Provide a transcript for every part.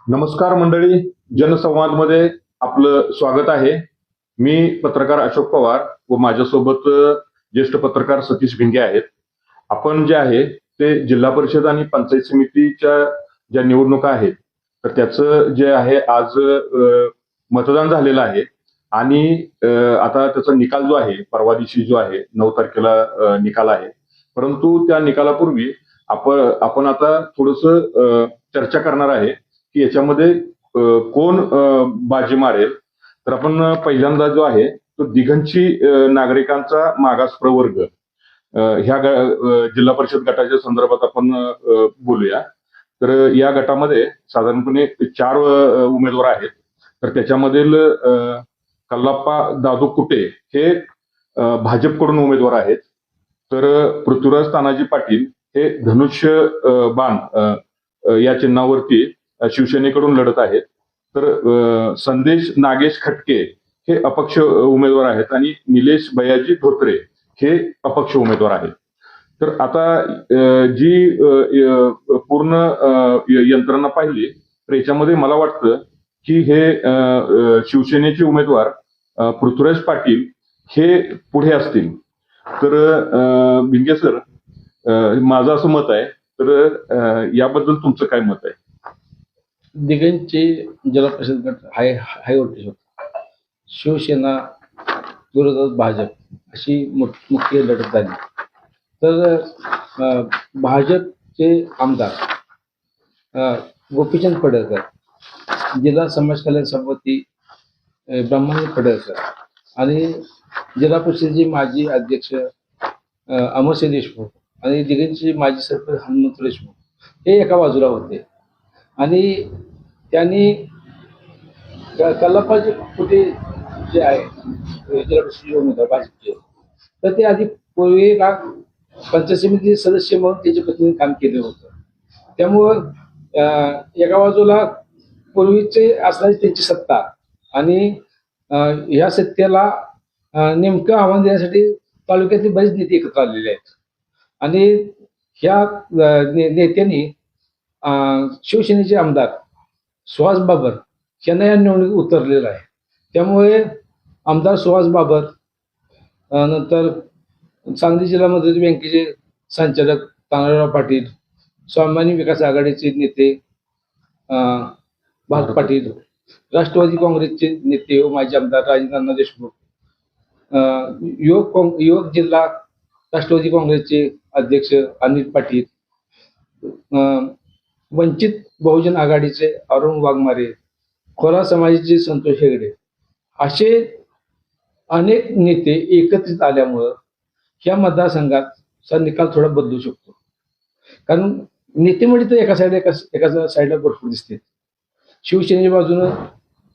नमस्कार मंडळी, जनसंवादमध्ये आपलं स्वागत आहे. मी पत्रकार अशोक पवार व माझ्यासोबत ज्येष्ठ पत्रकार सतीश भिंगे आहेत. आपण जे आहे ते जिल्हा परिषद आणि पंचायत समितीच्या ज्या निवडणुका आहेत तर त्याचं जे आहे आज मतदान झालेलं आहे आणि आता त्याचा निकाल जो आहे परवा दिवशी जो आहे 9 तारखेला निकाल आहे. परंतु त्या निकालापूर्वी आपण आता थोडंसं चर्चा करणार आहे की याच्यामध्ये कोण बाजी मारेल. तर आपण पहिल्यांदा जो आहे तो दिघंची नागरिकांचा मागास प्रवर्ग ह्या जिल्हा परिषद गटाच्या संदर्भात आपण बोलूया. तर या गटामध्ये साधारणपणे 4 उमेदवार आहेत. तर त्याच्यामधील कल्लाप्पा दादू कुटे हे भाजपकडून उमेदवार आहेत. तर पृथ्वीराज तानाजी पाटील हे धनुष्य बाण या चिन्हावरती शिवसेनेकडून लढत आहेत. तर संदेश नागेश खटके हे अपक्ष उमेदवार आहेत आणि निलेश भैयाजी धोत्रे हे अपक्ष उमेदवार आहेत. तर आता जी पूर्ण यंत्रणा पाहिली तर याच्यामध्ये मला वाटतं की हे शिवसेनेचे उमेदवार पृथ्वीराज पाटील हे पुढे असतील. तर भिंगे सर, माझं असं मत आहे. तर याबद्दल तुमचं काय मत आहे? दिघंचे जिल्हा परिषद गट हाय व्होल्टेज होता. शिवसेना विरोधात भाजप अशी मुख्य लढत झाली. तर भाजपचे आमदार गोपीचंद पडळकर, जिल्हा समाज कल्याण सभापती ब्रह्मानंद पडळकर आणि जिल्हा परिषदेचे माजी अध्यक्ष अमरसिंह देशमुख आणि दिघंचे माजी सरपंच हनुमंत देशमुख हे एका बाजूला होते. आणि त्यांनी कल्लाप्पाजी कुटे जे आहे जिल्हा परिषदेचे उमेदवार भाजपचे, तर ते आधी पूर्वीला पंचायत समिती सदस्य म्हणून त्याच्या पत्नीने काम केलं होतं. त्यामुळं एका बाजूला पूर्वीचे असणारी त्यांची सत्ता आणि ह्या सत्तेला नेमकं आव्हान देण्यासाठी तालुक्यातले बरेच नेते एकत्र आलेले आहेत. आणि ह्या नेत्यांनी शिवसेनेचे आमदार सुहास बाबर यांना या निवडणुकीत उतरलेला आहे. त्यामुळे आमदार सुहास बाबर, नंतर सांगली जिल्हा मदत बँकेचे संचालक तानाजीराव पाटील, स्वाभिमानी विकास आघाडीचे नेते भारत पाटील, राष्ट्रवादी काँग्रेसचे नेते व माजी आमदार राजेंद्र देशमुख, युवक जिल्हा राष्ट्रवादी काँग्रेसचे अध्यक्ष अनिल पाटील, वंचित बहुजन आघाडीचे अरुण वाघमारे, खोरा समाजाचे संतोष हेगडे असे अनेक नेते एकत्रित आल्यामुळं ह्या मतदारसंघाचा निकाल थोडा बदलू शकतो. कारण नेते म्हणजे तर एका साईडला भरपूर दिसते. शिवसेनेच्या बाजूनं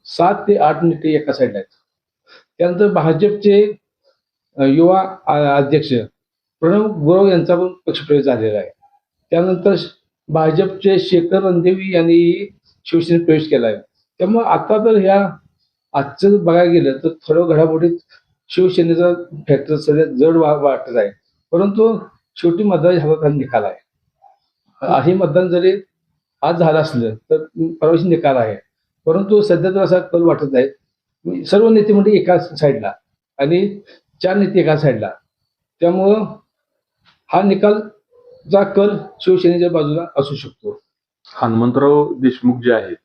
7 ते 8 नेते एका साईडला आहेत. त्यानंतर भाजपचे युवा अध्यक्ष प्रणव गुरव यांचा पण पक्षप्रवेश झालेला आहे. त्यानंतर भाजपचे शेखर रणदेवी यांनी शिवसेनेत प्रवेश केला आहे. त्यामुळे आता तर ह्या आजचं बघायला गेलं तर थोडं घडामोडीत शिवसेनेचा फॅक्टर सध्या जड वाटत आहे. परंतु शेवटी मतदार हातात निकाल आहे. हे मतदान जरी आज झालं असलं तर परवाशी निकाल आहे. परंतु सध्या तर असा कल वाटत आहे सर्व नेते म्हणजे एका साईडला आणि 4 नेते एका साईडला. त्यामुळं हा निकालचा कल शिवसेनेच्या बाजूला असू शकतो. हनुमंतराव देशमुख जे आहेत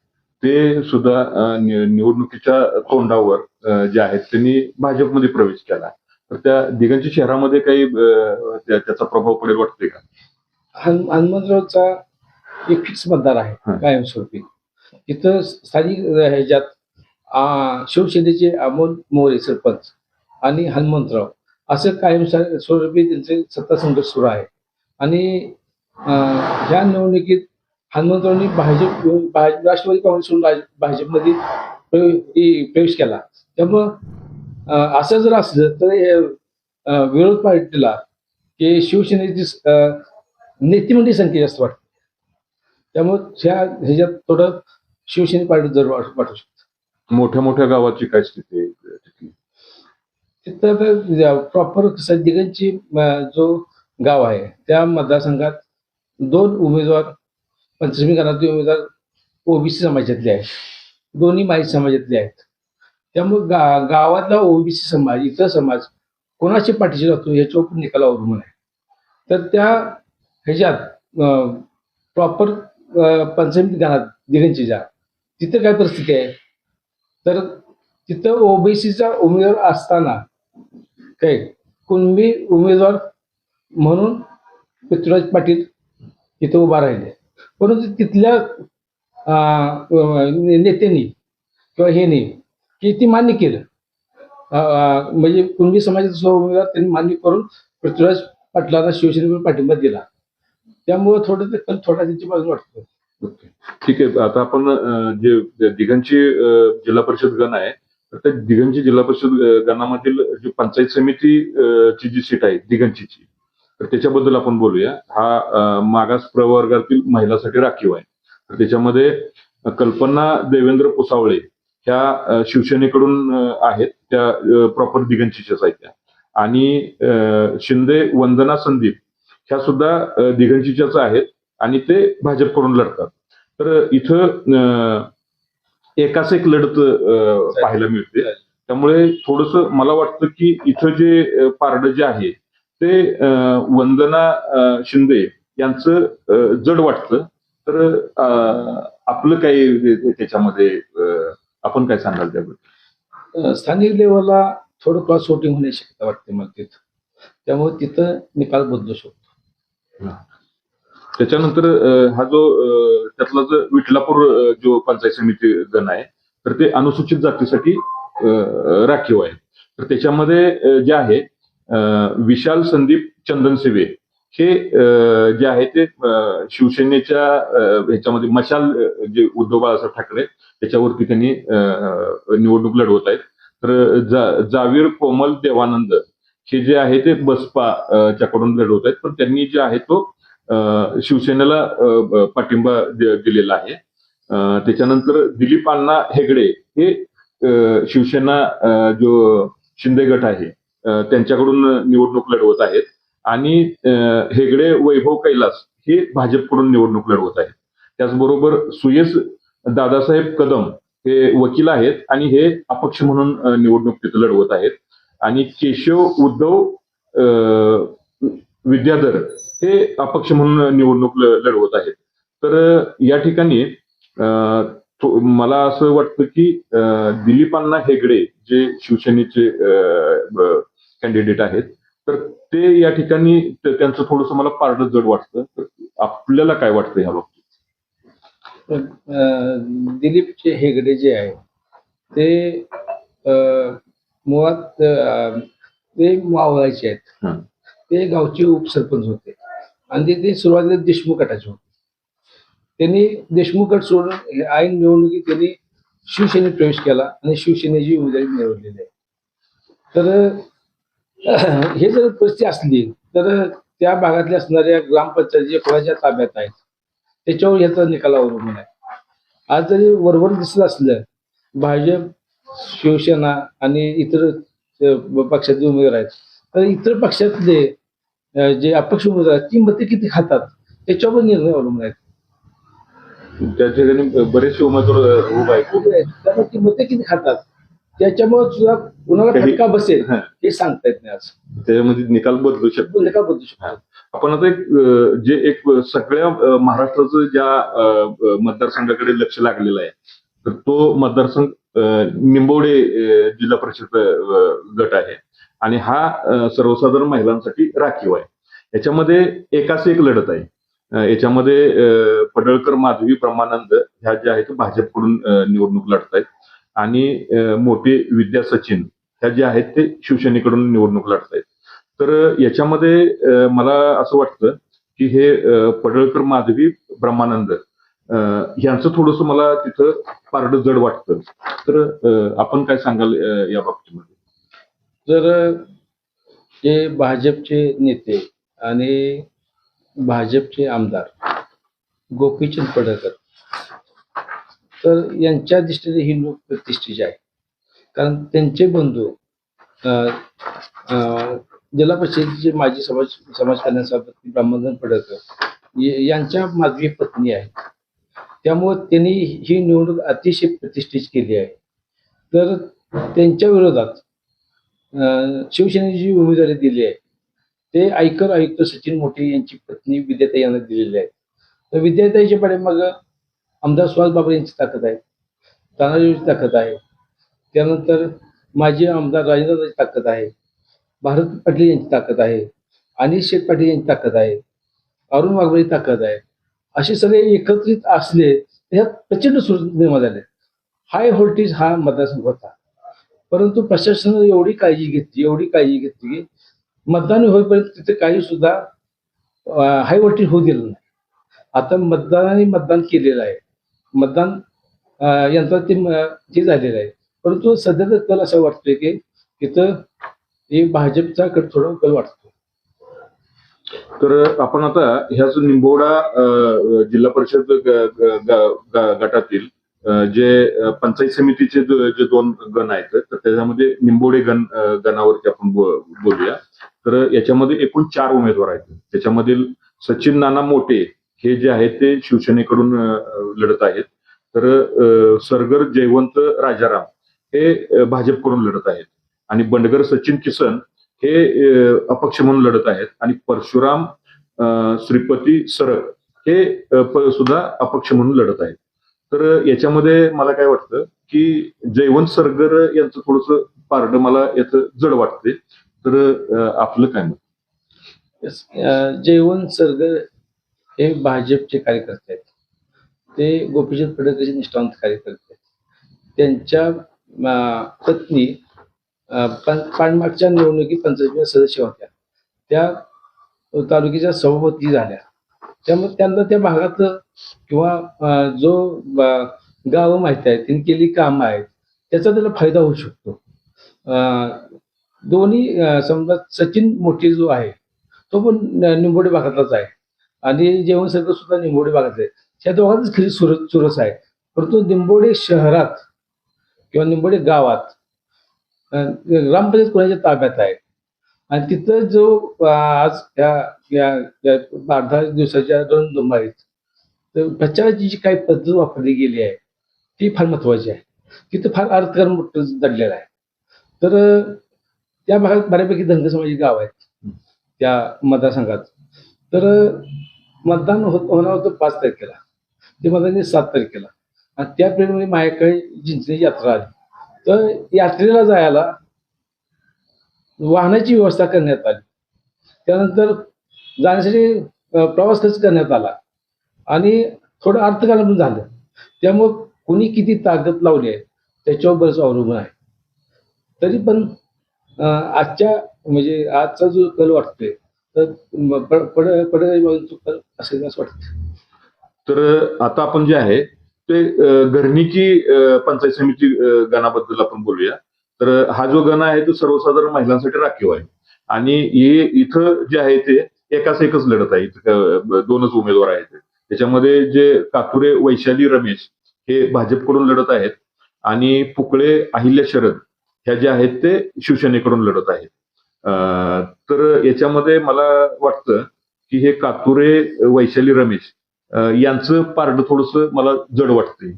ते सुद्धा निवडणुकीच्या तोंडावर जे आहेत त्यांनी भाजपमध्ये प्रवेश केला. तर त्या दिघंची शहरामध्ये काही त्याचा प्रभाव पडेल वाटते का? हनुमंतरावचा एक फिक्स मतदार आहे कायमस्वरूपी. इथं स्थानिक ह्याच्यात शिवसेनेचे अमोल मोरे सरपंच आणि हनुमंतराव असं कायमस्वरूपी त्यांचे सत्ता संघर्ष सुरू आहे. आणि ह्या निवडणुकीत हनुमंतरावनी राष्ट्रवादी काँग्रेसकडून भाजपमध्ये प्रवेश केला. त्यामुळं असं जर असलं तर विरोध पार्टीला की शिवसेनेची नेतेमंडळी संख्या जास्त वाटते. त्यामुळे ह्याच्यात थोडं शिवसेने पार्टी जर वाटू शकतं. मोठ्या मोठ्या गावाची काय स्थिती आहे तिथं? प्रॉपर दिघंची जो गाव आहे त्या मतदारसंघात 2 उमेदवार पंचमी गणातील उमेदवार ओबीसी समाजातले आहेत, दोन्ही माई समाजातले आहेत. त्यामुळे गावातला ओबीसी समाज, इतर समाज कोणाच्या पाठीशी राहतो याच्यावर पण निकाल अवलंबून आहे. तर त्या ह्याच्यात प्रॉपर पंचमी गाणात दिगंचीच्या तिथं काय परिस्थिती आहे, तर तिथं ओबीसीचा उमेदवार असताना काय कुणबी उमेदवार म्हणून पृथ्वीराज पाटील तिथं उभा राहिले, परंतु तिथल्या नेत्यांनी किंवा हेने की ती मान्य केलं. म्हणजे कुणबी समाजाचा उमेदवार त्यांनी मान्य करून पृथ्वीराज पाटलांना शिवसेनेकडून पाठिंबा दिला. त्यामुळे थोडं ते थोडा त्यांची बाजू वाटतं. ओके, ठीक आहे. आता आपण जे दिगंची जिल्हा परिषद गण आहे, तर त्या दिगंची जिल्हा परिषद गणामधील जी पंचायत समिती ची जी सीट आहे दिगंचीची, तर त्याच्याबद्दल आपण बोलूया. हा मागास प्रवर्गातील महिलांसाठी राखीव आहे. तर त्याच्यामध्ये कल्पना देवेंद्र पुसावळे ह्या शिवसेनेकडून आहेत, त्या प्रॉपर दिगंचीच्याच आहेत त्या. आणि शिंदे वंदना संदीप ह्या सुद्धा दिगंचीच्याच आहेत आणि ते भाजपकडून लढतात. तर इथं एकाच एक लढत पाहायला मिळते. त्यामुळे थोडस मला वाटतं की इथं जे पारडं जे आहे ते वंदना शिंदे यांचं जड वाटतं. तर आपलं काही त्याच्यामध्ये आपण काय सांगाल त्याबद्दल? स्थानिक लेवलला थोडं क्रॉस वोटिंग होण्याची शक्यता वाटते मला तिथं. त्यामुळे तिथं निकाल बदलू शकतो. त्याच्यानंतर हा जो त्यातला जो विठलापूर जो पंचायत समिती गण आहे, तर ते अनुसूचित जातीसाठी राखीव आहे. तर त्याच्यामध्ये जे आहे विशाल संदीप चंदनसेवे हे जे आहे ते शिवसेनेच्या ह्याच्यामध्ये मशाल जे उद्धव बाळासाहेब ठाकरे त्याच्यावरती त्यांनी निवडणूक लढवत आहेत. तर जावीर कोमल देवानंद हे जे आहे ते बसपा च्याकडून लढवत आहेत, पण त्यांनी जे आहे तो शिवसेनेला पाठिंबा दिलेला आहे. त्याच्यानंतर दिलीप अण्णा हेगडे हे शिवसेना जो शिंदे गट आहे त्यांच्याकडून निवडणूक लढवत आहेत. आणि हेगडे वैभव कैलास हे भाजपकडून निवडणूक लढवत आहेत. त्याचबरोबर सुयश दादासाहेब कदम हे वकील आहेत आणि हे अपक्ष म्हणून निवडणूक तिथे लढवत आहेत. आणि केशव उद्धव विद्याधर हे अपक्ष म्हणून निवडणूक लढवत आहेत. तर या ठिकाणी मला असं वाटतं की दिलीप अण्णा हेगडे जे शिवसेनेचे कॅन्डिडेट आहेत, तर ते या ठिकाणी त्यांचं थोडंसं मला पारडं जड वाटतं. तर आपल्याला काय वाटतं ह्या बाबतीत? दिलीपचे हेगडे जे आहे ते मुळात ते मावळाचे आहेत. ते गावचे उपसरपंच होते आणि ते सुरुवातीला देशमुख गटाचे होते. त्यांनी देशमुख गट सोडून ऐन निवडणुकीत त्यांनी शिवसेनेत प्रवेश केला आणि शिवसेनेची उमेदवारी मिळवलेली आहे. तर हे जर परिस्थिती असली तर त्या भागातल्या असणाऱ्या ग्रामपंचायती जे कोणाच्या ताब्यात आहेत त्याच्यावर याचा निकाल अवलंबून आहे. आज जरी वरवर दिसत असलं भाजप, शिवसेना आणि इतर पक्षाचे उमेदवार आहेत, तर इतर पक्षातले जे अपक्ष उमेदवार आहेत ती मते किती खातात त्याच्यावर निर्णय अवलंबून आहेत. त्या ठिकाणी बरेचसे उमेदवार उभा आहेत, त्यामुळे ती मते किती खातात त्याच्यामुळे सुद्धा कुणाला फटका बसेल हे सांगता येत नाही. आज त्याच्यामध्ये निकाल बदलू शकतो. आपण आता एक सगळ्या महाराष्ट्राचं ज्या मतदारसंघाकडे लक्ष लागलेलं आहे, तर तो मतदारसंघ निंबवडे जिल्हा परिषद गट आहे आणि हा सर्वसाधारण महिलांसाठी राखीव आहे. याच्यामध्ये एकाच एक लढत आहे. याच्यामध्ये पडळकर माधवी ब्रह्मानंद ह्या ज्या आहेत भाजपकडून निवडणूक लढत आहेत आणि मोठे विद्या सचिन ह्या ज्या आहेत ते शिवसेनेकडून निवडणूक लढत आहेत. तर याच्यामध्ये मला असं वाटतं की हे पडळकर माधवी ब्रह्मानंद यांचं थोडंसं मला तिथं पारडं जड वाटतं. तर आपण काय सांगाल या बाबतीमध्ये? जर जे भाजपचे नेते आणि भाजपचे आमदार गोपीचंद पडळकर तर यांच्या दृष्टीने ही लोक प्रतिष्ठेची आहे. कारण त्यांचे बंधू जिल्हा परिषदेचे माजी समाज कल्याण सभापती ब्रह्मानंद पडळकर यांच्या माधवी पत्नी आहेत. त्यामुळं त्यांनी ही निवडणूक अतिशय प्रतिष्ठित केली आहे. तर त्यांच्या विरोधात शिवसेनेची जी उमेदवारी दिली आहे ते आयकर आयुक्त सचिन मोठे यांची पत्नी विद्याताई यांना दिलेली आहे. तर विद्याताईच्या पाठीमागं आमदार सुहास बाबर यांची ताकद आहे, तानाजीची ताकद आहे, त्यानंतर माजी आमदार राजेंद्रची ताकद आहे, भारत पाटील यांची ताकद आहे, अनिल शेठ पाटील यांची ताकद आहे, अरुण वाघमारेची ताकद आहे. असे सगळे एकत्रित असले तर ह्यात प्रचंड सुरत निर्माण झाले. हाय व्होल्टेज हा मतदारसंघ होता, परंतु प्रशासनाने एवढी काळजी घेतली की मतदान होईपर्यंत तिथे काही सुद्धा हाय व्होल्टेज होऊ दिलं नाही. आता मतदान केलेलं आहे, मतदान यंत्रात ते झालेलं आहे, परंतु सध्या तर कल असं वाटतोय की तिथं हे भाजपचा थोडा कल वाटतो. तर आपण आता ह्याच निंबोडा जिल्हा परिषद गटातील जे पंचायत समितीचे जे 2 गण आहेत तर त्याच्यामध्ये निंबोडे गणावरती आपण बोलूया. तर याच्यामध्ये एकूण 4 उमेदवार आहेत. त्याच्यामधील सचिन नाना मोठे हे जे आहेत ते शिवसेनेकडून लढत आहेत. तर सरगर जयवंत राजाराम हे भाजपकडून लढत आहेत आणि बंडगर सचिन किसन हे अपक्ष म्हणून लढत आहेत आणि परशुराम श्रीपती सरग हे सुद्धा अपक्ष म्हणून लढत आहेत. तर याच्यामध्ये मला काय वाटतं की जयवंत सरगर यांचं थोडंसं पारडं मला याचं जड वाटते. तर आपलं काय मत? जयवंत सरगर हे भाजपचे कार्यकर्ते आहेत. ते गोपीचंद पडळकरचे निष्ठावंत कार्यकर्ते आहेत. त्यांच्या पत्नी पाठमागच्या निवडणुकीत पंचायत सदस्य होत्या, त्या तालुक्याच्या सभापती झाल्या. त्यामुळे त्यांना त्या भागात किंवा जो गावं माहिती आहे, त्यांनी केली कामं आहेत, त्याचा त्याला फायदा होऊ शकतो. दोन्ही समजा सचिन मोठे जो आहे तो पण निंबोडे भागातलाच आहे आणि जयवंत सरगर सुद्धा निंबोडे भागातले आहे. त्या दोघांच खरी चुरस आहे. परंतु निंबोडे शहरात किंवा निंबोडे गावात ग्रामपंचायत कोणाच्या ताब्यात आहे आणि तिथं जो आज या 8-10 दिवसाच्या रणधुमाळीत तर प्रचाराची जी काही पद्धत वापरली गेली आहे ती फार महत्वाची आहे. तिथं फार अर्थकारण दडलेलं आहे. तर त्या भागात बऱ्यापैकी धनगर समाजाची गाव आहेत त्या मतदारसंघात. तर मतदान होणार होतं 5 तारखेला, ते मतदान 7 तारखेला आणि त्या पिरियडमध्ये माझ्याकडे चिंचणीची यात्रा आली. तर यात्रेला जायला वाहनाची व्यवस्था करण्यात आली. त्यानंतर जाण्यासाठी प्रवास खर्च करण्यात आला आणि थोडं अर्थकारण पण झालं. त्यामुळं कोणी किती ताकद लावली आहे त्याच्यावर बरंच अवलंबून आहे. तरी पण आजचा जो कल वाटतोय तर कल असेल असं वाटतं. तर आता आपण जे आहे ते घरणीची पंचायत समिती गणाबद्दल आपण बोलूया. तर हा जो गण आहे तो सर्वसाधारण महिलांसाठी राखीव आहे आणि इथं जे आहे ते एकाच एकच लढत आहे. 2च उमेदवार आहेत. त्याच्यामध्ये जे कातुरे वैशाली रमेश हे भाजपकडून लढत आहेत आणि पुकळे अहिल्या शरद ह्या ज्या आहेत ते शिवसेनेकडून लढत आहेत. तर याच्यामध्ये मला वाटतं की हे कातुरे वैशाली रमेश यांचं पारडं थोडंसं मला जड वाटतंय.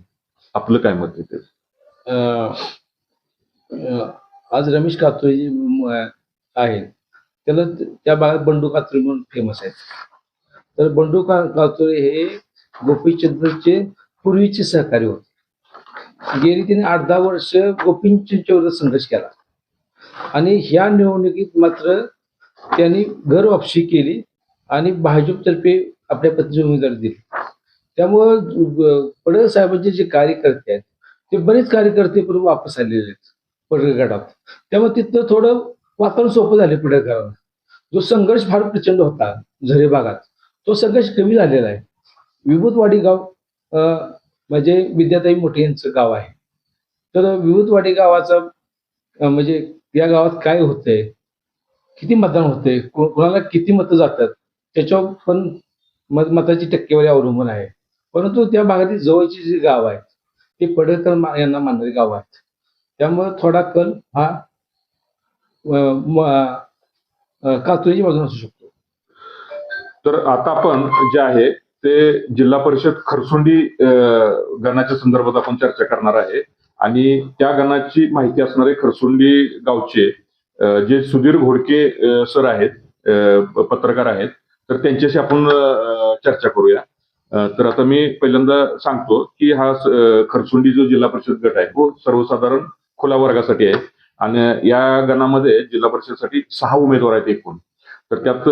आपलं काय मत आहे? आज रमेश कातुरे जे आहेत त्याला त्या भागात बंडू कातुरे म्हणून फेमस आहेत. तर बंडू कातुरे हे गोपीचंदचे पूर्वीचे सहकारी होते. गेली तिने 8-10 वर्ष गोपीचंदच्या विरोधात संघर्ष केला आणि ह्या निवडणुकीत मात्र त्यांनी घर वापसी केली आणि भाजपतर्फे आपल्या पत्नीची उमेदवारी दिली. त्यामुळं पडळ साहेबांचे जे कार्यकर्ते आहेत ते बरेच कार्यकर्ते पूर्वी वापस आलेले आहेत पडळ गटात. त्यामुळे तिथं थोडं वातावरण सोपं झाले पडळकरांना. जो संघर्ष फार प्रचंड होता झरे भागात तो संघर्ष कमी झालेला आहे. विभूतवाडी गाव म्हणजे विद्याताई मोठे यांचं गाव आहे. तर विभूतवाडी गावाचा म्हणजे या गावात काय होतंय, किती मतदान होतंय, कोणाला किती मतं जातात त्याच्यावर पण मताची टक्केवारी अवलंबून आहे. परंतु त्या भागातील जवळची जी गाव आहेत ते पडळकर यांना मानणारी गाव आहेत. त्यामुळे थोडा कल हा कातुरेची बाजूने असू शकतो. तर आता आपण जे आहे ते जिल्हा परिषद खरसुंडी गणाच्या संदर्भात आपण चर्चा करणार आहे. आणि त्या गणाची माहिती असणारे खरसुंडी गावचे जे सुधीर घोडके सर आहेत, पत्रकार आहेत, तर त्यांच्याशी आपण चर्चा करूया. तर आता मी पहिल्यांदा सांगतो की हा खरसुंडी जो जिल्हा परिषद गट आहे तो सर्वसाधारण खुल्या वर्गासाठी आहे. आणि या गणामध्ये जिल्हा परिषदसाठी 6 उमेदवार आहेत एकूण. तर त्यात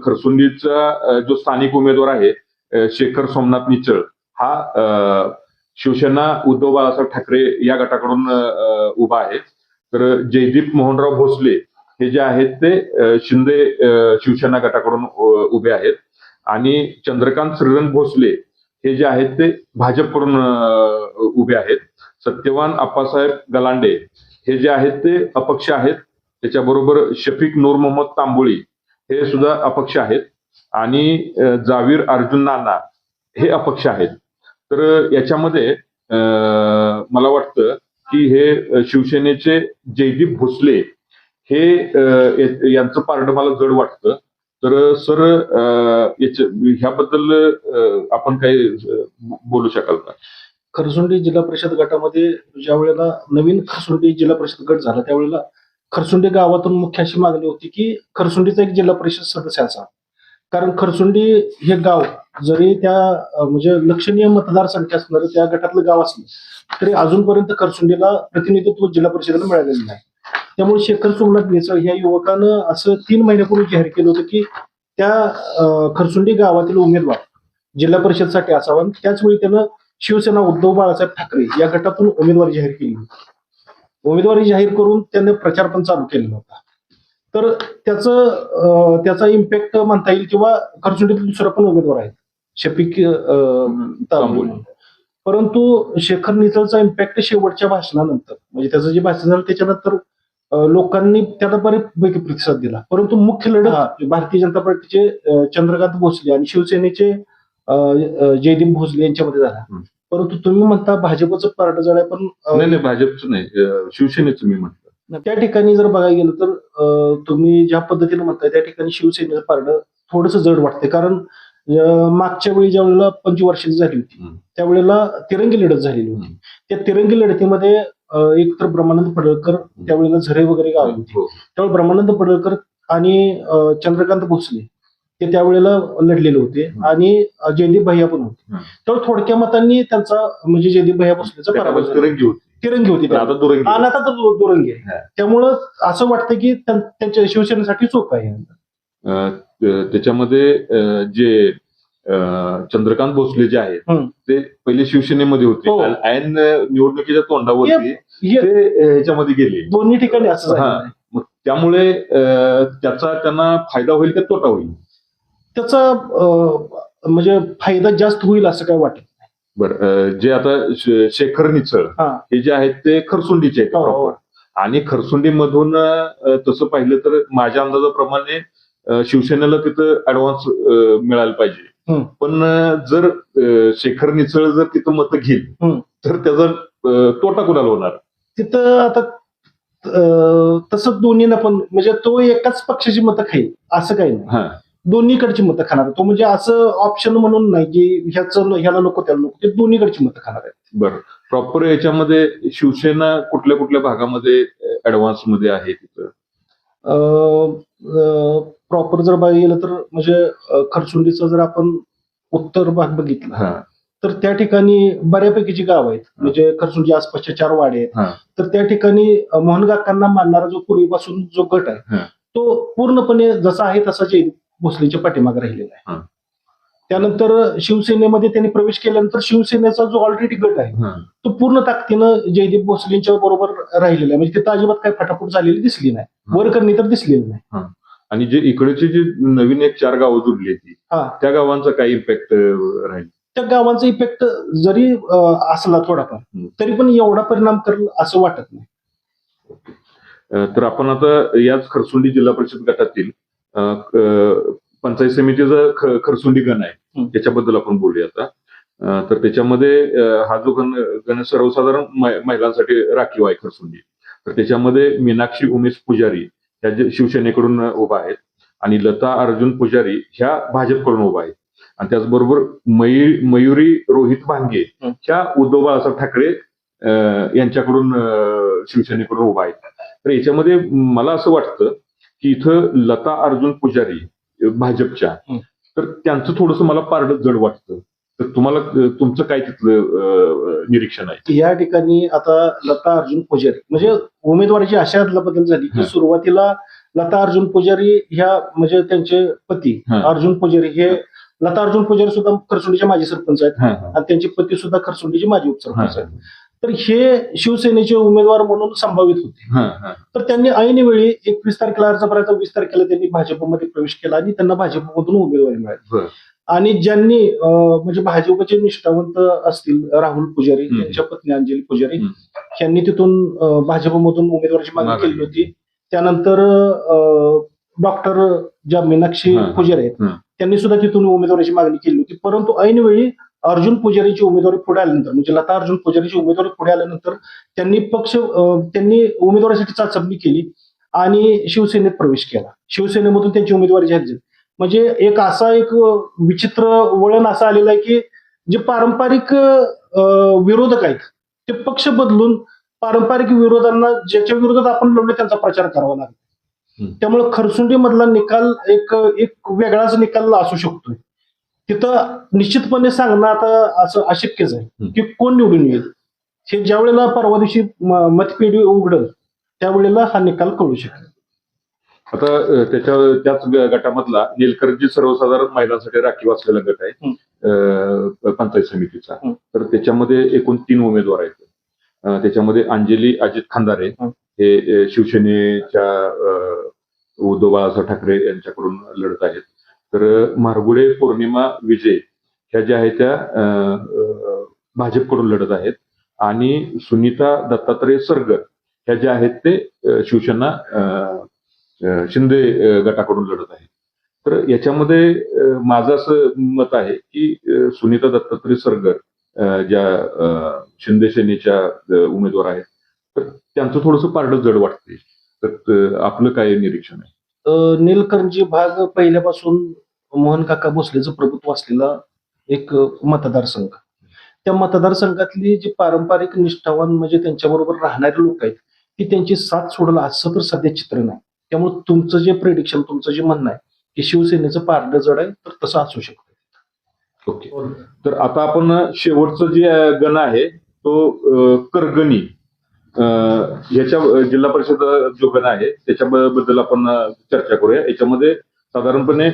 खरसुंडीचा जो स्थानिक उमेदवार आहे शेखर सोमनाथ निचळ, हा शिवसेना उद्धव बाळासाहेब ठाकरे या गटाकडून उभा आहे. तर जयदीप मोहनराव भोसले हे जे आहेत ते शिंदे शिवसेना गटाकडून उभे आहेत. आणि चंद्रकांत श्रीरंग भोसले हे जे आहेत ते भाजपकडून उभे आहेत. सत्यवान आप्पासाहेब गलांडे हे जे आहेत ते अपक्ष आहेत. त्याच्याबरोबर शफीक नूर मोहम्मद तांबोळी हे सुद्धा अपक्ष आहेत. आणि जावीर अर्जुन नाना हे अपक्ष आहेत. तर याच्यामध्ये मला वाटतं की हे शिवसेनेचे जयदीप भोसले हे यांचं पारडं मला जड वाटतं. तर सर ह्याबद्दल आपण काही बोलू शकाल का? खरसुंडी जिल्हा परिषद गटामध्ये ज्या वेळेला नवीन खरसुंडी जिल्हा परिषद गट झाला त्यावेळेला खरसुंडी गावातून मुख्य अशी मागणी होती की खरसुंडीचा एक जिल्हा परिषद सदस्य असावा. कारण खरसुंडी हे गाव जरी त्या म्हणजे लक्षणीय मतदारसंख्या असणारं त्या गटातलं गाव असलं तरी अजूनपर्यंत खरसुंडीला प्रतिनिधित्व जिल्हा परिषदेला मिळालेलं नाही. त्यामुळे शेखर सोमनाथ निचळ या युवकानं असं 3 महिन्यापूर्वी जाहीर केलं होतं की त्या खरसुंडी गावातील उमेदवार जिल्हा परिषदसाठी असावा. त्याचवेळी त्यानं शिवसेना उद्धव बाळासाहेब ठाकरे या गटातून उमेदवारी जाहीर केली होती. उमेदवारी जाहीर करून त्याने प्रचार पण चालू केलेला होता. तर त्याचा इम्पॅक्ट म्हणता येईल किंवा खरसुंडीत दुसरा पण उमेदवार आहे शफीक तांबोळी. परंतु शेखर निचळचा इम्पॅक्ट शेवटच्या भाषणानंतर म्हणजे त्याचं जे भाषण झालं त्याच्यानंतर लोकांनी त्याला बऱ्यापैकी प्रतिसाद दिला. परंतु मुख्य लढत भारतीय जनता पार्टीचे चंद्रकांत भोसले आणि शिवसेनेचे जयदीप भोसले यांच्यामध्ये झाला. परंतु तुम्ही म्हणता भाजपचं पारडं जड आहे, पण नाही भाजपचं नाही, शिवसेनेचं मी म्हणतो. त्या ठिकाणी जर बघायला गेलं तर तुम्ही ज्या पद्धतीने म्हणताय त्या ठिकाणी शिवसेनेचं पारडं थोडंसं जड वाटते. कारण मागच्या वेळी ज्या वेळेला पंचवार्षिक झाली होती त्यावेळेला तिरंगी लढत झालेली होती. त्या तिरंगी लढतीमध्ये एकतर ब्रह्मानंद पडळकर त्यावेळेला झरे वगैरे गाव होती. त्यावेळी ब्रह्मानंद पडळकर आणि चंद्रकांत भोसले ते त्यावेळेला लढलेले होते आणि जयदीप भैया पण होते. त्यावेळी थोडक्या मतांनी त्यांचा म्हणजे जयदीप भैया भोसलेचा पराभव झाला. तिरंगी होती आणि आता तर दुरंगी आहे. त्यामुळं असं वाटतं की त्यांच्या शिवसेनेसाठी सोपं आहे. त्याच्यामध्ये जे चंद्रकांत भोसले जे आहेत ते पहिले शिवसेनेमध्ये होते. ऐन निवडणुकीच्या तोंडावरती ते ह्याच्यामध्ये गेले. दोन्ही ठिकाणी असं झालं. मग त्यामुळे त्याचा त्यांना फायदा होईल का तोटा होईल? त्याचा म्हणजे फायदा जास्त होईल असं काय वाटत नाही. बरं, जे आता शेखर निचळ हे जे आहेत ते खरसुंडीचे आहेत प्रॉपर. आणि खरसुंडीमधून तसं पाहिलं तर माझ्या अंदाजाप्रमाणे शिवसेनेला तिथं ऍडव्हान्स मिळायला पाहिजे. पण जर शेखर निचळ जर तिथं मतं घेईल तर त्याचा तोटा कुणाला होणार? तिथं आता तसं दोन्हीना पण म्हणजे तो एकाच पक्षाची मतं खाईल असं काही नाही. दोन्हीकडची मतं खाणार तो. म्हणजे असं ऑप्शन म्हणून नाही की ह्याला नको त्याला नको, ते दोन्हीकडची मतं खाणार आहेत. बरं, प्रॉपर याच्यामध्ये शिवसेना कुठल्या कुठल्या भागामध्ये ऍडव्हान्स मध्ये आहे तिथं? प्रॉपर जर बघायला गेलं तर म्हणजे खरसुंडीचा जर आपण उत्तर भाग बघितला तर त्या ठिकाणी बऱ्यापैकी गाव आहेत. म्हणजे खरसुंडी आसपासच्या 4 वाडे आहेत. तर त्या ठिकाणी मोहनकाकांना मानणारा जो पूर्वीपासून जो गट आहे तो पूर्णपणे जसा आहे तसा जयदीप भोसलेच्या पाठीमागे राहिलेला आहे. त्यानंतर शिवसेनेमध्ये त्यांनी प्रवेश केल्यानंतर शिवसेनेचा जो ऑलरेडी गट आहे तो पूर्ण ताकदीनं जयदीप भोसलेंच्या बरोबर राहिलेला आहे. म्हणजे तिथं अजिबात काही फटाफट झालेली दिसली नाही, वरकरणी तर दिसलेली नाही. आणि जे इकडची जी नवीन 1-4 गावं जुडली ती त्या गावांचा काही इम्पॅक्ट राहील? त्या गावांचा इफेक्ट जरी असला थोडाफार तरी पण एवढा परिणाम करेल असं वाटत नाही. तर आपण आता याच खरसुंडी जिल्हा परिषद गटातील पंचायत समितीचा खरसुंडी गण आहे त्याच्याबद्दल आपण बोलूया आता. तर त्याच्यामध्ये हा जो गण सर्वसाधारण महिलांसाठी राखीव आहे खरसुंडी. तर त्याच्यामध्ये मीनाक्षी उमेश पुजारी ह्या शिवसेनेकडून उभा आहेत आणि लता अर्जुन पुजारी ह्या भाजपकडून उभा आहेत. आणि त्याचबरोबर मयुरी रोहित भांगे ह्या उद्धव बाळासाहेब ठाकरे यांच्याकडून शिवसेनेकडून उभा आहेत. तर याच्यामध्ये मला असं वाटतं की इथं लता अर्जुन पुजारी भाजपच्या, तर त्यांचं थोडंसं मला पारडं जड वाटतं. तर तुम्हाला तुमचं काय तिथलं निरीक्षण आहे? या ठिकाणी आता लता अर्जुन पुजारी म्हणजे उमेदवारीची अशा बदल झाली की सुरुवातीला लता अर्जुन पुजारी ह्या म्हणजे त्यांचे पती अर्जुन पुजारी हे लता अर्जुन पुजारी सुद्धा खरसुंडीचे माजी सरपंच आहेत आणि त्यांचे पती सुद्धा खरसुंडीचे माजी उपसरपंच आहेत. तर हे शिवसेनेचे उमेदवार म्हणून संभावित होते. तर त्यांनी ऐनवेळी 21 तारखेला अर्ज भरायचा, 20 तारखेला त्यांनी भाजपमध्ये प्रवेश केला आणि त्यांना भाजपमधून उमेदवारी मिळाली. आणि ज्यांनी म्हणजे भाजपचे निष्ठावंत असतील राहुल पुजारी त्यांच्या पत्नी अंजली पुजारी यांनी तिथून भाजपमधून उमेदवारीची मागणी केली होती. त्यानंतर डॉक्टर ज्या मीनाक्षी पुजारी आहेत त्यांनी सुद्धा तिथून उमेदवारीची मागणी केली होती. परंतु ऐनवेळी अर्जुन पुजारीची उमेदवारी पुढे आल्यानंतर म्हणजे लता अर्जुन पुजारीची उमेदवारी पुढे आल्यानंतर त्यांनी उमेदवारीसाठी चाचपणी केली आणि शिवसेनेत प्रवेश केला. शिवसेनेमधून त्यांची उमेदवारी जाहीर झाली. म्हणजे एक विचित्र वळण असं आलेलं आहे की जे पारंपरिक विरोधक आहेत ते पक्ष बदलून पारंपरिक विरोधांना ज्याच्या विरोधात आपण लढलो त्यांचा प्रचार करावा लागला. त्यामुळे खरसुंडी मधला निकाल एक वेगळाच निकाल असू शकतोय. तिथं निश्चितपणे सांगणं आता असं अशक्यच आहे की कोण निवडून येईल. हे ज्या वेळेला परवा दिवशी मतपेढी उघडल त्यावेळेला हा निकाल कळू शकेल. आता त्याच गटामधला निलकर्जी सर्वसाधारण महिलांसाठी राखीव असलेला गट आहे पंचायत समितीचा. तर त्याच्यामध्ये एकूण 3 उमेदवार आहेत. त्याच्यामध्ये अंजली अजित खंदारे हे शिवसेनेच्या उद्धव बाळासाहेब ठाकरे यांच्याकडून लढत आहेत. तर मारगुडे पौर्णिमा विजय ह्या ज्या आहेत त्या भाजपकडून लढत आहेत आणि सुनीता दत्तात्रय सरगर ह्या ज्या आहेत ते शिवसेना शिंदे गटाकडून लढत आहे. तर याच्यामध्ये माझं असं मत आहे की सुनीता दत्तात्रय सरगर ज्या शिंदे सेनेच्या उमेदवार आहेत तर त्यांचं थोडंसं पारडं जड वाटते. तर आपलं काय निरीक्षण आहे? नीलकंठजी भाग पहिल्यापासून मोहन काका भोसलेचं प्रभुत्व असलेला एक मतदारसंघ. त्या मतदारसंघातली जी पारंपरिक निष्ठावान म्हणजे त्यांच्याबरोबर राहणारे लोक आहेत की त्यांची साथ सोडला असं तर सध्या चित्र नाही. त्यामुळे तुमचं जे प्रेडिक्शन तुमचं जे म्हणणं आहे की शिवसेनेचं पारडं जड आहे तर तसं असू शकतं. ओके. तर आता आपण शेवटचं जे गण आहे तो करगणी याच्या जिल्हा परिषद जो गण आहे त्याच्याबद्दल आपण चर्चा करूया. याच्यामध्ये साधारणपणे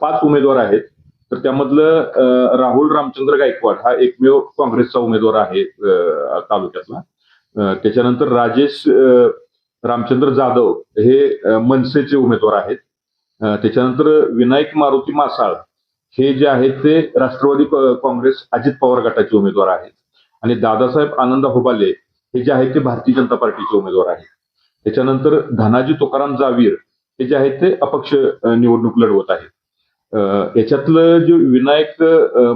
5 उमेदवार आहेत. तर त्यामधलं राहुल रामचंद्र गायकवाड हा एकमेव काँग्रेसचा उमेदवार आहे तालुक्यातला. त्याच्यानंतर राजेश रामचंद्र जाधव हे मनसेचे उमेदवार आहेत. त्याच्यानंतर विनायक मारुती मासाळ हे जे आहेत ते राष्ट्रवादी काँग्रेस अजित पवार गटाचे उमेदवार आहेत. आणि दादासाहेब आनंद होबाले हे जे आहेत ते भारतीय जनता पार्टीचे उमेदवार आहेत. त्याच्यानंतर धनाजी तुकाराम जावीर हे जे आहेत ते अपक्ष निवडणूक लढवत आहेत. याच्यातलं जे विनायक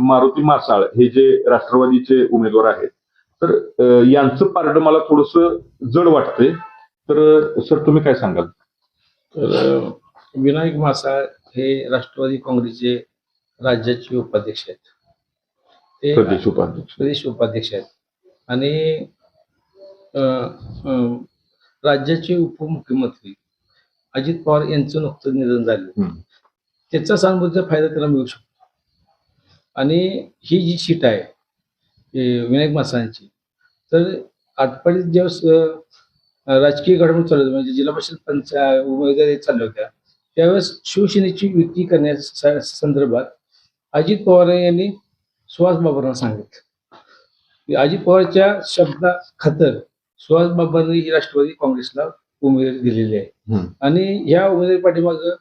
मारुती मासाळ हे जे राष्ट्रवादीचे उमेदवार आहेत तर यांचं पारडं मला थोडंसं जड वाटतंय. तर सर तुम्ही काय सांगाल? तर विनायक मासाळ हे राष्ट्रवादी काँग्रेसचे राज्याचे उपाध्यक्ष आहेत. ते प्रदेश उपाध्यक्ष आहेत आणि राज्याचे उपमुख्यमंत्री अजित पवार यांचं नुकतंच निधन झालं. त्याचा सहानुभूतीचा फायदा त्याला मिळू शकतो. आणि ही जी सीट आहे विनायक मासाळांची तर आटपाडीत ज्यावेळेस राजकीय घडामोडी चालू होत्या म्हणजे जिल्हा परिषद उमेदवारी चालल्या होत्या त्यावेळेस शिवसेनेची युती करण्याच्या संदर्भात अजित पवार यांनी सुहास बाबरांना सांगितलं. अजित पवारच्या शब्दा खातर सुहास बाबरांनी ही राष्ट्रवादी काँग्रेसला उमेदवारी दिलेली आहे. आणि ह्या उमेदवारी पाठीमागं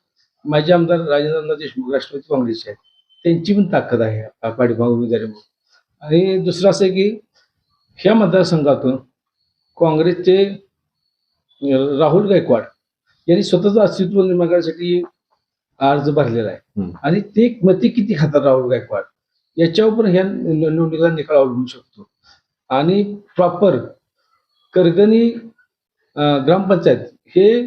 माजी आमदार राजेंद्र देशमुख राष्ट्रवादी काँग्रेसचे आहेत त्यांची पण ताकद आहे पाठीमाग उमेदवारीमुळे. आणि दुसरं असं की ह्या मतदारसंघातून काँग्रेसचे राहुल गायकवाड यांनी स्वतःचं अस्तित्व निर्माण करण्यासाठी अर्ज भरलेला आहे. आणि ते मते किती खातात राहुल गायकवाड याच्यावर पण ह्या निवडणुकीचा निकाल अवलंबू शकतो. आणि प्रॉपर करगणी ग्रामपंचायत हे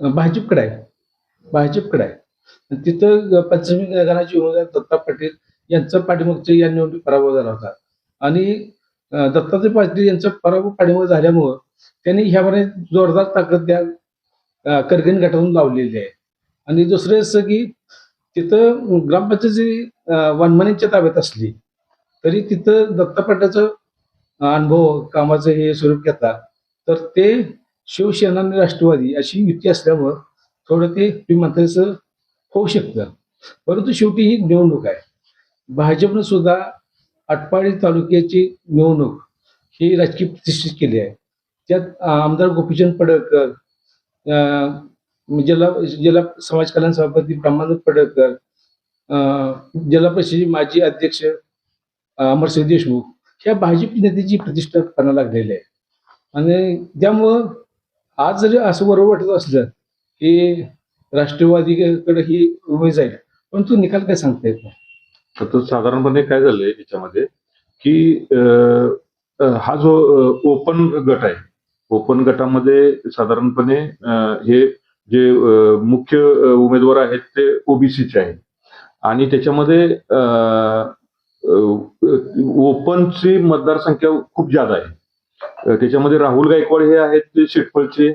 भाजपकडे आहे. तिथं पंचमी गणाचे उमेदवार दत्ता पाटील यांचा पाठीमागच्या या निवडणूक पराभव झाला होता आणि दत्तात्रय पाटील यांचा पराभव पाठीमाग झाल्यामुळं त्यांनी ह्यामध्ये जोरदार ताकद त्या करगणी गटातून लावलेली आहे. आणि दुसरं असं की तिथं ग्रामपंचायत जरी वनमानीच्या ताब्यात असली तरी तिथं दत्ता पाटलाचं अनुभव कामाचं हे स्वरूप घेतला तर ते शिवसेना आणि राष्ट्रवादी अशी युती असल्यामुळं थोडं ते तुम्ही म्हणता तसं होऊ शकतं. परंतु शेवटी ही निवडणूक आहे. भाजपनं सुद्धा आटपाडी तालुक्याची निवडणूक ही राजकीय प्रतिष्ठित केली आहे. त्यात आमदार गोपीचंद पडळकर, जिल्हा समाज कल्याण सभापती ब्रह्मानंद पडळकर, जिल्हा परिषदेचे माजी अध्यक्ष अमरसिंह देशमुख ह्या भाजप नेत्याची प्रतिष्ठा पणा लागलेली आहे. आणि त्यामुळं आज जरी असं बरोबर वाटत असलं की राष्ट्रवादीकडे ही उभी जाईल परंतु निकाल काय सांगता येत नाही. तर साधारणपणे काय झालंय याच्यामध्ये की हा जो ओपन गट आहे, ओपन गटामध्ये साधारणपणे हे जे मुख्य उमेदवार आहेत ते ओबीसीचे आहेत आणि त्याच्यामध्ये ओपनची मतदारसंख्या खूप जादा आहे. त्याच्यामध्ये राहुल गायकवाड हे आहेत ते शेटफळचे,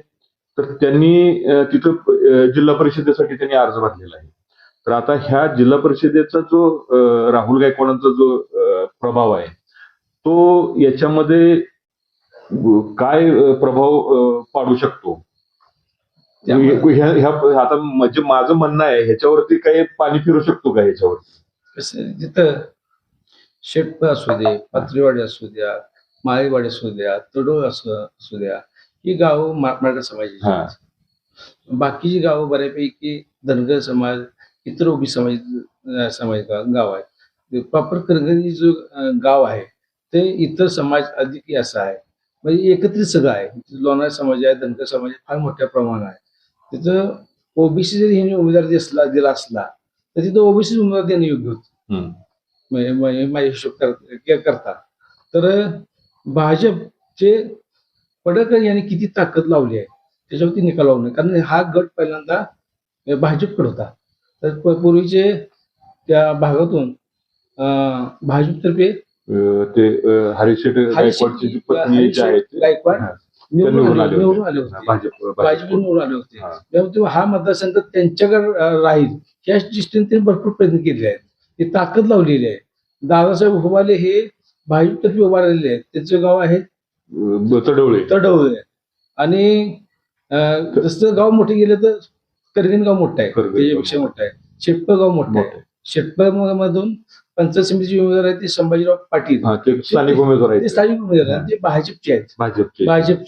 तर त्यांनी तिथं जिल्हा परिषदेसाठी त्यांनी अर्ज भरलेला आहे. तर आता ह्या जिल्हा परिषदेचा जो राहुल गायकवाडांचा जो प्रभाव आहे तो याच्यामध्ये काय प्रभाव पाडू शकतो आता म्हणजे माझं म्हणणं आहे ह्याच्यावरती काही पाणी फिरू शकतो का ह्याच्यावरती? कसं तिथं शेटप असू दे, पात्रीवाडी असू द्या, माळीवाडी असू द्या, तडोळ असू द्या, ही गावं मराठा समाजाची आहेत. बाकीची गावं बऱ्यापैकी धनगर समाज, इतर ओबीसी समाज गाव आहे. प्रॉपर करगणी जो गाव आहे ते इतर समाज अधिक असं आहे, म्हणजे एकत्रित सगळं आहे. लोणारा समाज आहे, धनगर समाज आहे, फार मोठ्या प्रमाणात आहे. तिथं ओबीसी जरी ह्यांनी उमेदवार दिला असला तर तिथं ओबीसी उमेदवार देणं योग्य होतं माझ्या हिशोब करता. तर भाजपचे पडळकर यांनी किती ताकद लावली आहे त्याच्यावरती निकाल लावू नये, कारण हा गट पहिल्यांदा भाजपकडे होता. तर पूर्वीचे त्या भागातून भाजपतर्फे ते हरिशेठ गायकवाडची जी पत्नी जी आहे गायकवाड निवडून आले होते, भाजप भाजप निवडून आले होते. त्यामुळे हा मतदारसंघ त्यांच्याकडे राहील या दृष्टीने त्यांनी भरपूर प्रयत्न केले आहेत, ती ताकद लावलेली आहे. दादासाहेब हुबाले हे भाजपतर्फे उभारलेले आहेत, त्यांचं गाव आहे तडवळे आणि जसं गाव मोठे गेले तर करगण गाव मोठं आहे, त्याच्यापेक्षा मोठं आहे. शेटपळ गाव मोठं आहे. शेटपळ मधून पंचायत समितीचे उमेदवार आहेत ते संभाजीराव पाटील, ते स्थानिक उमेदवार आहेत, ते भाजपचे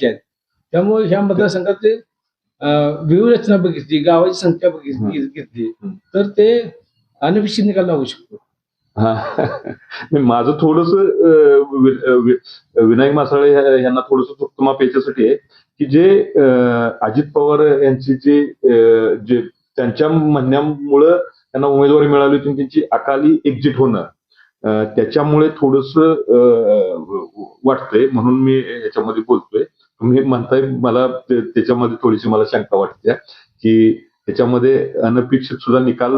आहेत. त्यामुळे ह्या मतदारसंघाचे व्यूहरचना बघितली, गावाची संख्या घेतली तर ते अनपेक्षित निकाल लागू शकतो. माझं थोडस विनायक मासाळे यांना थोडस चुकतमाप याच्यासाठी आहे की जे अजित पवार यांची जे त्यांच्या म्हणण्यामुळं त्यांना उमेदवारी मिळाली होती, त्यांची अकाली एक्झिट होणं त्याच्यामुळे थोडस वाटतंय, म्हणून मी याच्यामध्ये बोलतोय. तुम्ही म्हणताय मला त्याच्यामध्ये थोडीशी मला शंका वाटते की त्याच्यामध्ये अनपेक्षित सुद्धा निकाल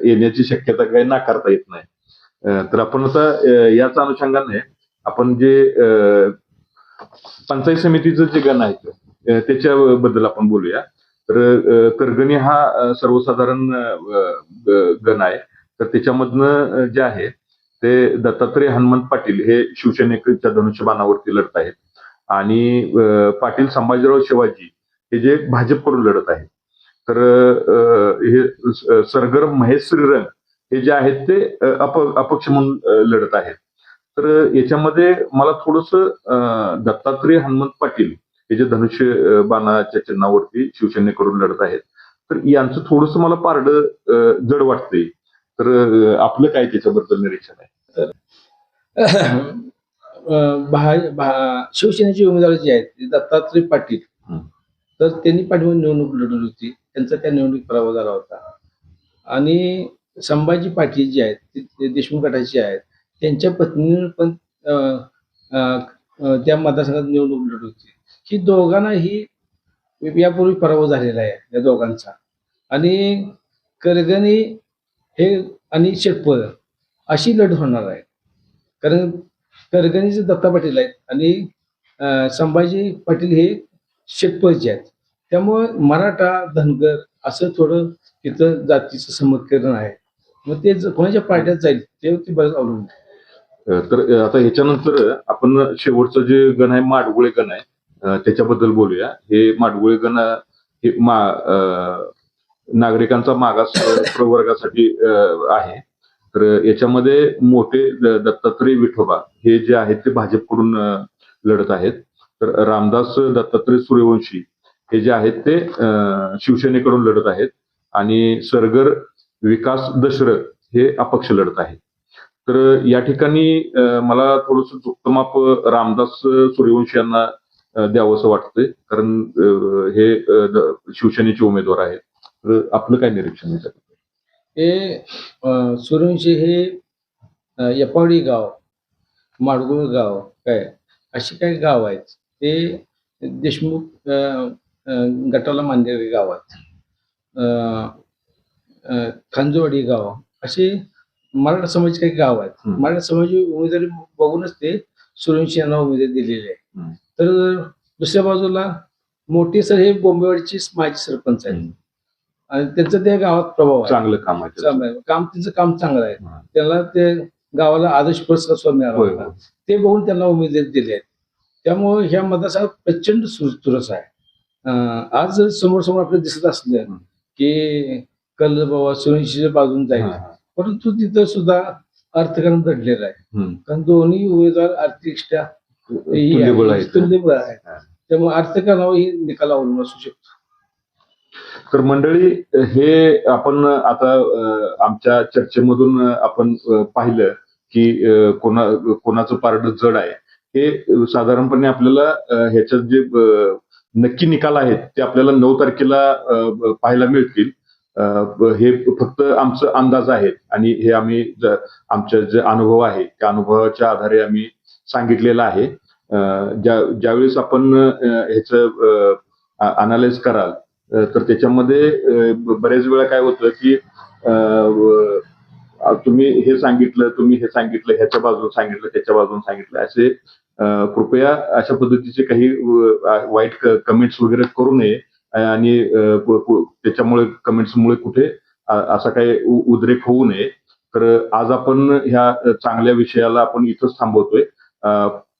येण्याची शक्यता काही नाकारता येत नाही. तर आपण आता याच अनुषंगाने आपण जे पंचायत समितीचं जे गण आहे त्याच्याबद्दल आपण बोलूया. तर करगणी हा सर्वसाधारण गण आहे. तर त्याच्यामधनं जे आहे ते दत्तात्रय हनुमंत पाटील हे शिवसेनेच्या धनुष्यबाणावरती लढत आहेत आणि पाटील संभाजीराव शिवाजी हे जे भाजपकडून लढत आहेत. तर हे सरगर महेश श्रीरंग हे जे आहेत ते अपक्ष म्हणून लढत आहेत. तर याच्यामध्ये मला थोडस दत्तात्रय हनुमंत पाटील हे जे धनुष्य बाणाच्या चिन्हावरती शिवसेनेकडून लढत आहेत तर यांचं थोडस मला पारडं जड वाटतंय. तर आपलं काय त्याच्याबद्दल निरीक्षण आहे? शिवसेनेचे उमेदवार जे आहेत दत्तात्रय पाटील, तर त्यांनी पाठीमागे निवडणूक लढवली होती, त्यांचा त्या निवडणूक पराभव झाला होता. आणि संभाजी पाटील जे आहेत ते देशमुख गटाचे आहेत, त्यांच्या पत्नीने पण त्या मतदारसंघात निवडणूक लढवली होती. ही दोघांनाही यापूर्वी पराभव झालेला आहे या दोघांचा. आणि करगणी हे आणि शेटपळ अशी लढत होणार आहे. कारण करगणीचे दत्ता पाटील आहेत आणि संभाजी पाटील हे शेटपळचे आहेत. त्यामुळं मराठा धनगर असं थोडं तिथं जातीचं समीकरण आहे. मग ते कोणाच्या पार्ट्यात जाईल ते बरंच अवलंबून आहे. तर आता ह्याच्यानंतर आपण शेवटचं जे गण आहे माडगुळे गण आहे त्याच्याबद्दल बोलूया. हे माडगुळे गण हे नागरिकांचा मागास प्रवर्गासाठी आहे. तर याच्यामध्ये मोठे दत्तात्रय विठोबा हे जे आहेत ते भाजपकडून लढत आहेत. तर रामदास दत्तात्रय सूर्यवंशी हे जे आहेत ते शिवसेनेकडून लढत आहेत आणि सरगर विकास दशरथ हे अपक्ष लढत आहेत. तर या ठिकाणी मला थोडंसं झुकतं रामदास सूर्यवंशी यांना द्यावंसं वाटतंय, कारण हे शिवसेनेचे उमेदवार आहेत. तर आपलं काय निरीक्षण आहे? हे सूर्यवंशी हे यपावडी गाव, माडगुळ गाव काय अशी काही गाव आहेत. ते देशमुख गटाला मानलेले गाव आहेत. खांजोवाडी गाव असे मराठा समाजाचे काही गाव आहेत. मराठा समाजाची उमेदवारी बघूनच ते सूर्यवंशी यांना उमेदवारी दिलेली आहे. तर दुसऱ्या बाजूला मोठी सर हे बोंबेवाडीचे माजी सरपंच आहेत आणि त्यांचं त्या गावात प्रभाव आहे. चांगलं काम आहे. त्यांचं काम चांगलं आहे. त्याला ते गावाला आदर्श पुरस्कार सुद्धा मिळाला. ते बघून त्यांना उमेदवारी दिली आहे. त्यामुळे ह्या मतदारसंघात प्रचंड चुरस आहे. आज जर समोर समोर आपल्याला दिसत असलं की कल बाबा सूर्यवंशीच्या बाजून जाईल, परंतु तिथं सुद्धा अर्थकारण दडलेलं आहे. कारण दोन्ही उमेदवार आर्थिकदृष्ट्या तुल्यबळ आहेत. त्यामुळे अर्थकारणावर ही निकाल अवलंबून असू शकतो. तर मंडळी, हे आपण आता आमच्या चर्चेमधून आपण पाहिलं की कोणाचं पारड जड आहे. हे साधारणपणे आपल्याला ह्याच्यात जे नक्की निकाल आहेत ते आपल्याला 9 तारखेला पाहायला मिळतील. हे फक्त आमचं अंदाज आहेत आणि हे आम्ही आमचे जे अनुभव आहे त्या अनुभवाच्या आधारे आम्ही सांगितलेलं आहे. ज्यावेळेस आपण ह्याचं अनालाइज कराल तर त्याच्यामध्ये बरेच वेळा काय होतं की तुम्ही हे सांगितलं ह्याच्या बाजून सांगितलं त्याच्या बाजून सांगितलं असे कृपया अशा पद्धतीचे काही वाईट कमेंट्स वगैरे करू नये आणि त्याच्यामुळे कमेंट्समुळे कुठे असा काही उद्रेक होऊ नये. तर आज आपण ह्या चांगल्या विषयाला आपण इथंच थांबवतोय.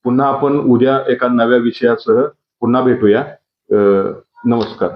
पुन्हा आपण उद्या एका नव्या विषयासह पुन्हा भेटूया. नमस्कार.